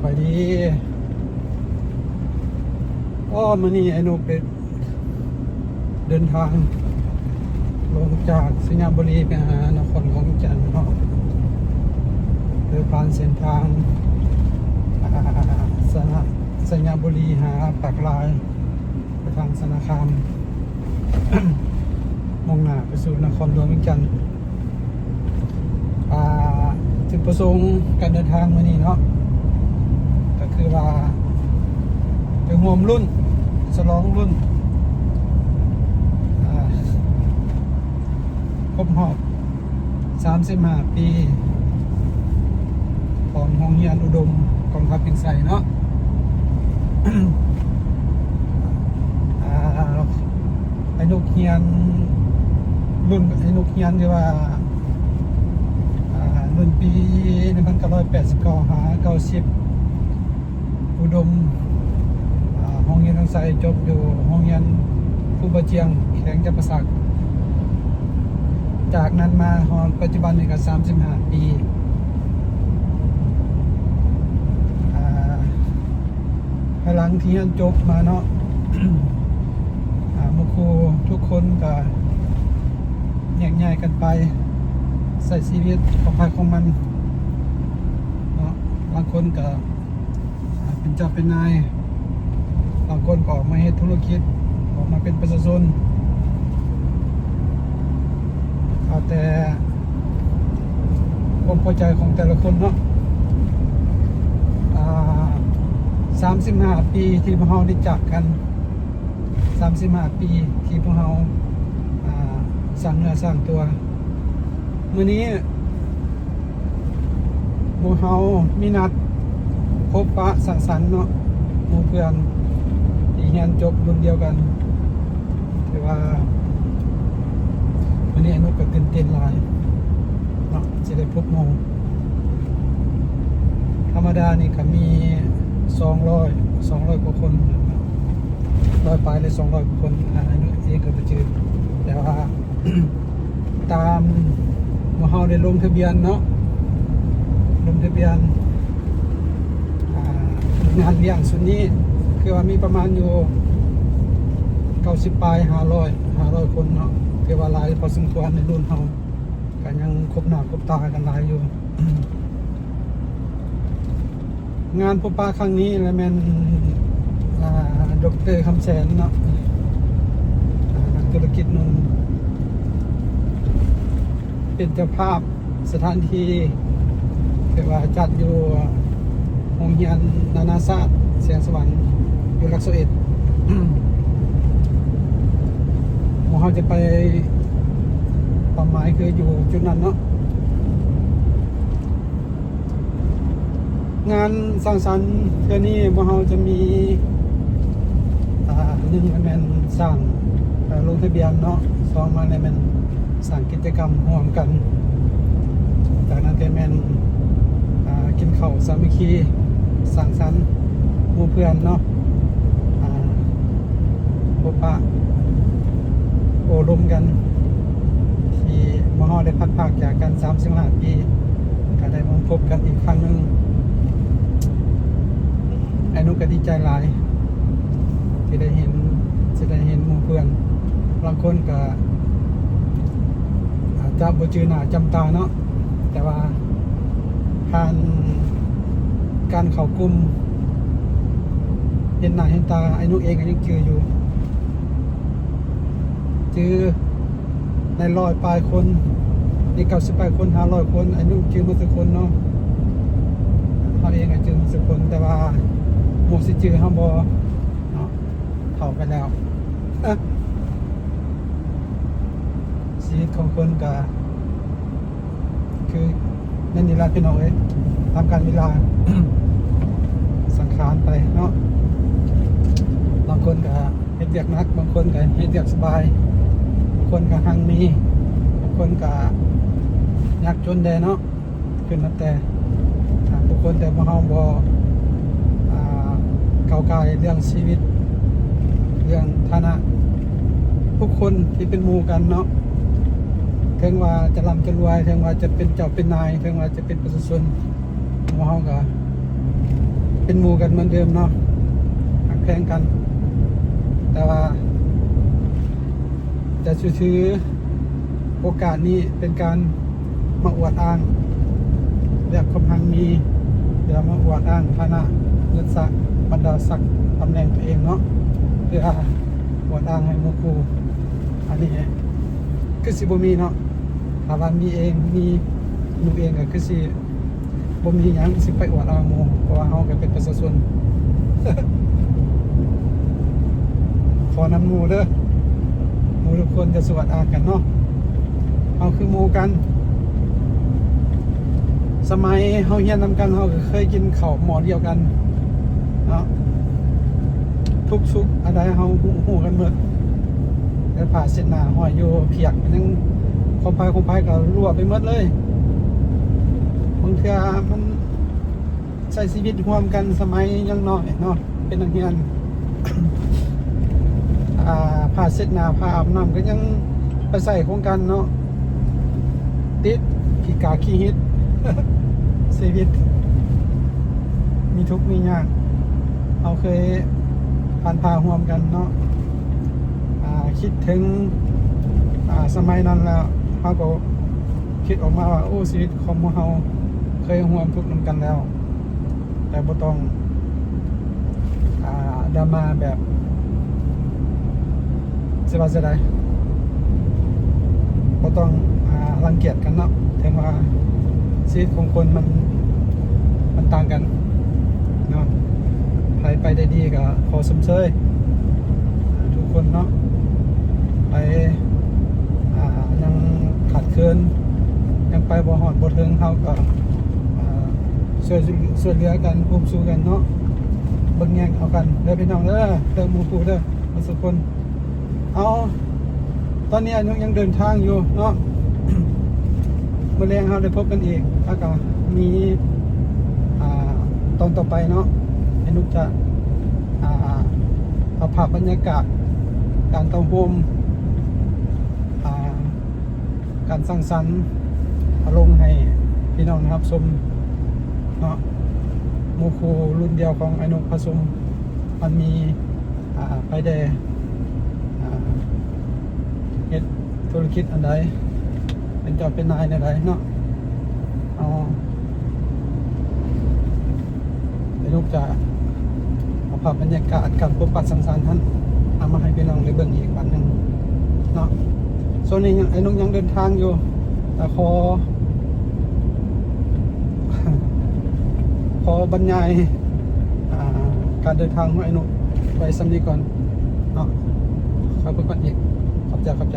บายดีมื้อนี้ไอ้นุกเดินทางลงจากสิงห์บุรีไปหานครหลวงจันทร์เนาะโดยผ่านเส้นทางสิงห์บุรีหาปากลายไปทางสนาคาม มุ่งหน้าไปสู่นครหลวงจันทร์จุดประสงค์การเดินทางมื้อนี้เนาะก็คือว่าไปร่วมรุ่นฉลองรุ่นครบรอบ35 ปีของโรงเรียนอุดมกองทัพเพียงไสเนาะ ไอ้นกเฮียนรุ่นไอ้นกเฮียนที่ว่ารุ่นปี1989หา90อุดมโรงเรียนทางไสจบอยู่โรงเรียนครูบาเจียงแขวงจำปาสักจากนั้นมาฮอดปัจจุบันนี่ก็35 ปีภายหลังที่เรียนจบมาเนาะ หมู่ครูทุกคนก็แยกย้ายกันไปใส่ชีวิตของใครของมันเนาะบางคนก็เป็นเจ้าเป็นนายบางคนก็ออกมาเฮ็ดธุรกิจออกมาเป็นประชาชนเอาแต่ความพอใจของแต่ละคนเนาะ35 ปีที่พวกเราได้จากกัน35 ปีที่พวกเราสร้างเนื้อสร้างตัวมื้อนี้พวกเรามีนัดพบปะสังสรรค์เนาะหมู่เพื่อนที่เรียนจบรุ่นเดียวกันถือว่ามื้อนี้อนุก็ตื่นเต้นหลายเนาะสิได้พบหมู่ธรรมดานี่ก็มี200กว่าคน100 ปลายเลย200 กว่าคนอันนี้เองก็บ่จืดแต่ว่า ตามว่าเฮาได้ลงทะเบียนเนาะลงทะเบียนงานเลี้ยงสุดนี้คือว่ามีประมาณอยู่90 ปลาย500 คนเนาะคือว่าหลายพอสมควรในรุ่นเฮาก็ยังครบหน้าครบตากันหลายอยู่ งานพบปะครั้งนี้แหละแม่นดร.คำแสนเนาะนักธุรกิจหนุ่มเป็นเจ้าภาพสถานที่ที่ว่าจัดอยู่โรงเรียนนานาชาติเสียงสวรรค์อยู่หลัก11 เราจะไปเป้าหมายคืออยู่จุดนั้นเนาะงานสร้างสรรค์เทื่อนี้เราจะมี1แม่นสร้างลงทะเบียนเนาะ2มาแม่นสร้างกิจกรรมร่วมกันจากนั้นก็แม่นกินข้าวสามัคคีสร้างสรรค์หมู่เพื่อนเนาะพบปะโอ้รวมกันที่มหาได้พัดภาคจากกัน35 ปีก็ได้มาพบกันอีกครั้งหนึ่งไอ้นุก็ดีใจหลายที่ได้เห็นหมู่เพื่อนบางคนก็อาจจะบ่จือหน้าจำตาเนาะแต่ว่าผ่านการเข้ากลุ่มเห็นหน้าเห็นตาไอ้นุเองก็ยังจืออยู่จือใน100 ปลายคนนี่90 ปลายคน500 คนไอ้นุจือหมดทุกคนเนาะเขาเองก็จือหมดทุกคนแต่ว่าหมู่สิจือเฮาบ่เนาะเฒ่าไปแล้วชีวิตของคนก็คือนั่นนี่ล่ะพี่น้องเอ้ยตามกาลเวลา สังขารไปเนาะบางคนก็เฮ็ดเวียกหนักบางคนก็เฮ็ดเวียกสบายบางคนก็หังมีบางคนก็ยากจนแดเนาะขึ้นมาแต่ทุกคนแต่บ่เฮาบ่ก้าวไกลเรื่องชีวิตเรื่องฐานะทุกคนที่เป็นหมู่กันเนาะถึงว่าจะร่ำจะรวยถึงว่าจะเป็นเจ้าเป็นนายถึงว่าจะเป็นประชาชนเฮาก็ เป็นหมู่กันเหมือนเดิมเนาะหักแพงกัน แต่ว่าจะถือโอกาสนี้เป็นการมาอวดอ้างแบบกำลังมีเดี๋ยวมาอวดอ้างฐานะยศศักดิ์บรรดาศักดิ์ตำแหน่งตัวเองเนาะเพื่ออวดอ้างให้หมู่ครูอันนี้คือสิบ่มีเนาะถ้าว่ามีเองมีหนูเองก็คือสิบ่มีหยังสิไปอวดอ้างหมู่เพราะว่าเฮาก็เป็นประชาชน ขอนำหมู่เด้อหมู่ทุกคนจะสวัสดีกันเนาะเอาคือหมู่กันสมัยเฮาเฮียนนำกันเฮาก็เคยกินข้าวหม้อเดียวกันเนาะทุกสุขอะไรเฮาฮู้กันหมดแต่ผ่าเส้นหน้าห้อยอยู่เพียกมันยังคมพายก็รั่วไปหมดเลยบางเทื่อมันใช้ชีวิตร่วมกันสมัยยังน้อยเนาะเป็นนักเรียน ผ้าเช็ดหน้าผ้าอาบน้ำก็ยังไปใส่โครงการเนาะติดขี้กาขี้ฮิต ชีวิตมีทุกข์มียากเอาเคยผ่านพาห่วมกันเนาะคิดถึงสมัยนั้นแล้วเขาก็คิดออกมาว่าโอ้ชีวิตของพวกเราเคยห่วมทุกข์นำกันแล้วแต่บ่ต้องดราม่าแบบสบายใจก็ต้องรังเกียจกันเนาะถึงว่าชีวิตของคนมันต่างกันเนาะใครไปได้ดีก็ขอสมเชยทุกคนเนาะไปยังขาดเคินยังไปบ่หอดบ่ถึงเขาก็ช่วยเหลือกันร่วมสู้กันเนาะเบิ่งแย่งเอากันเด้อพี่น้องเด้อเด้อหมู่ครูเด้อมาสุกคนเอาตอนนี้นุกยังเดินทางอยู่เนาะ เมื่อแรงเราได้พบกันอีกแล้วก็มีตอนต่อไปเนาะไอ้นุกจะเอาภาพบรรยากาศการเต้าโฮมการสร้างสรรค์อารมณ์ให้พี่น้องนะครับชมเนาะหมู่ครูรุ่นเดียวของไอ้นุกผสมมันมีไปได้เฮ็ดธุรกิจอันใดเป็นเจ้าเป็นนายในใดเนาะไอ้ลูกจะเอาภาพบรรยากาศการพบปะสังสรรค์ท่านเอามาให้พี่น้องได้เบิ่งอีกวันหนึ่งเนาะส่วนนี้ไอ้นุกยังเดินทางอยู่แต่ขอบรรยายการเดินทางของไอ้นุกไว้สำนี้ก่อนเนาะขอบคุณก่อนอีกขอบใจ